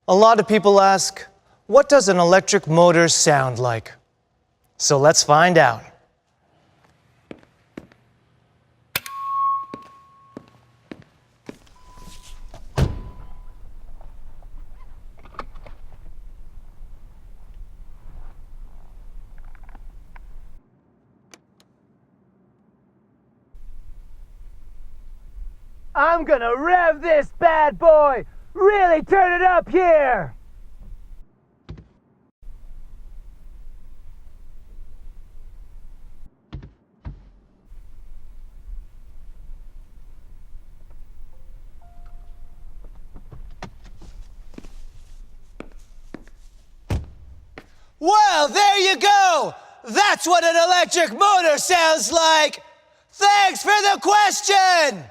A lot of people ask, what does an electric motor sound like? So let's find out. I'm gonna rev this bad boy! Really turn it up here! Well, there you go! That's what an electric motor sounds like! Thanks for the question!